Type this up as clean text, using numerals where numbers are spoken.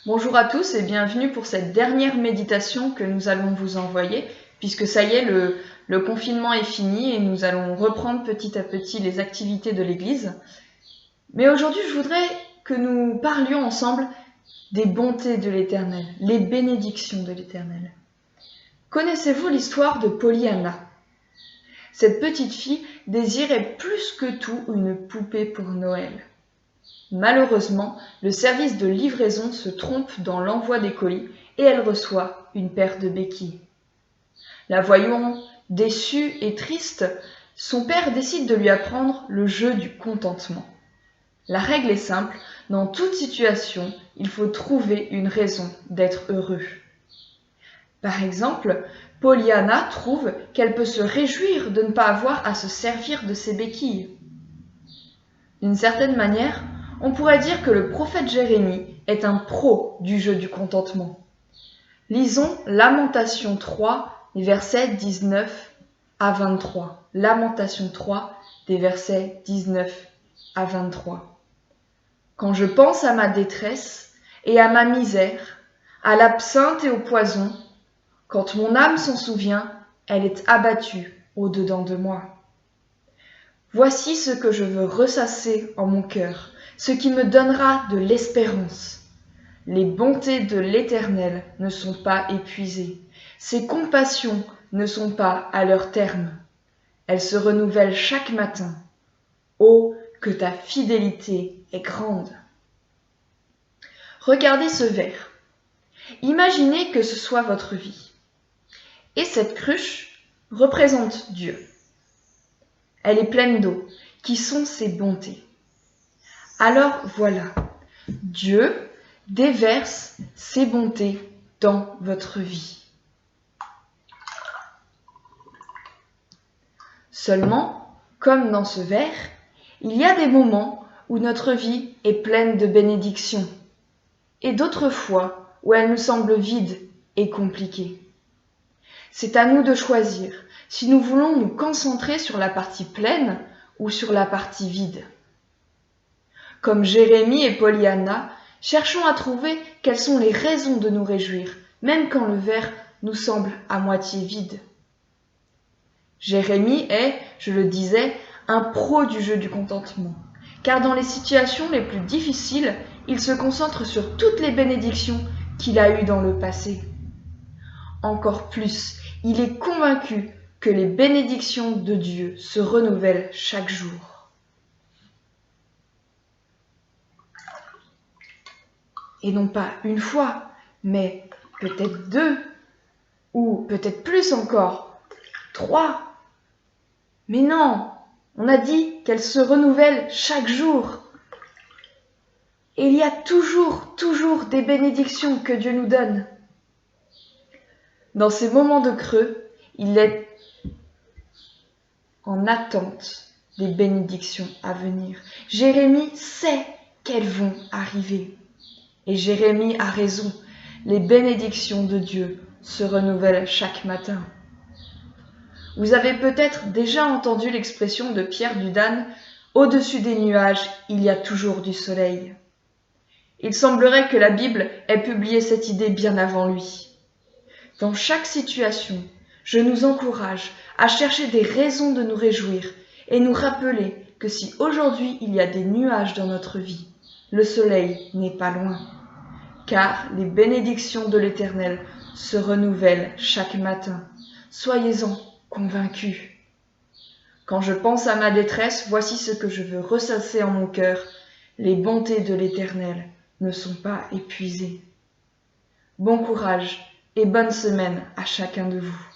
Bonjour à tous et bienvenue pour cette dernière méditation que nous allons vous envoyer, puisque ça y est, le confinement est fini et nous allons reprendre petit à petit les activités de l'Église. Mais aujourd'hui, je voudrais que nous parlions ensemble des bontés de l'Éternel, les bénédictions de l'Éternel. Connaissez-vous l'histoire de Pollyanna? Cette petite fille désirait plus que tout une poupée pour Noël. Malheureusement, le service de livraison se trompe dans l'envoi des colis et elle reçoit une paire de béquilles. La voyant déçue et triste, son père décide de lui apprendre le jeu du contentement. La règle est simple, dans toute situation, il faut trouver une raison d'être heureux. Par exemple, Pollyanna trouve qu'elle peut se réjouir de ne pas avoir à se servir de ses béquilles. D'une certaine manière, on pourrait dire que le prophète Jérémie est un pro du jeu du contentement. Lisons Lamentation 3, les versets 19 à 23. Lamentation 3, des versets 19 à 23. Quand je pense à ma détresse et à ma misère, à l'absinthe et au poison, quand mon âme s'en souvient, elle est abattue au-dedans de moi. Voici ce que je veux ressasser en mon cœur, ce qui me donnera de l'espérance. Les bontés de l'Éternel ne sont pas épuisées, ses compassions ne sont pas à leur terme. Elles se renouvellent chaque matin. Oh, que ta fidélité est grande! Regardez ce verre. Imaginez que ce soit votre vie. Et cette cruche représente Dieu. Elle est pleine d'eau, qui sont ses bontés. Alors voilà, Dieu déverse ses bontés dans votre vie. Seulement, comme dans ce verre, il y a des moments où notre vie est pleine de bénédictions et d'autres fois où elle nous semble vide et compliquée. C'est à nous de choisir si nous voulons nous concentrer sur la partie pleine ou sur la partie vide. Comme Jérémie et Pollyanna, cherchons à trouver quelles sont les raisons de nous réjouir, même quand le verre nous semble à moitié vide. Jérémie est, je le disais, un pro du jeu du contentement, car dans les situations les plus difficiles, il se concentre sur toutes les bénédictions qu'il a eues dans le passé. Encore plus, il est convaincu que les bénédictions de Dieu se renouvellent chaque jour. Et non pas une fois, mais peut-être 2, ou peut-être plus encore, 3. Mais non, on a dit qu'elles se renouvellent chaque jour. Et il y a toujours des bénédictions que Dieu nous donne. Dans ces moments de creux, il est en attente des bénédictions à venir. Jérémie sait qu'elles vont arriver. Et Jérémie a raison, les bénédictions de Dieu se renouvellent chaque matin. Vous avez peut-être déjà entendu l'expression de Pierre Dudane, « Au-dessus des nuages, il y a toujours du soleil ». Il semblerait que la Bible ait publié cette idée bien avant lui. Dans chaque situation, je nous encourage à chercher des raisons de nous réjouir et nous rappeler que si aujourd'hui il y a des nuages dans notre vie, le soleil n'est pas loin. Car les bénédictions de l'Éternel se renouvellent chaque matin. Soyez-en convaincus. Quand je pense à ma détresse, voici ce que je veux ressasser en mon cœur. Les bontés de l'Éternel ne sont pas épuisées. Bon courage et bonne semaine à chacun de vous.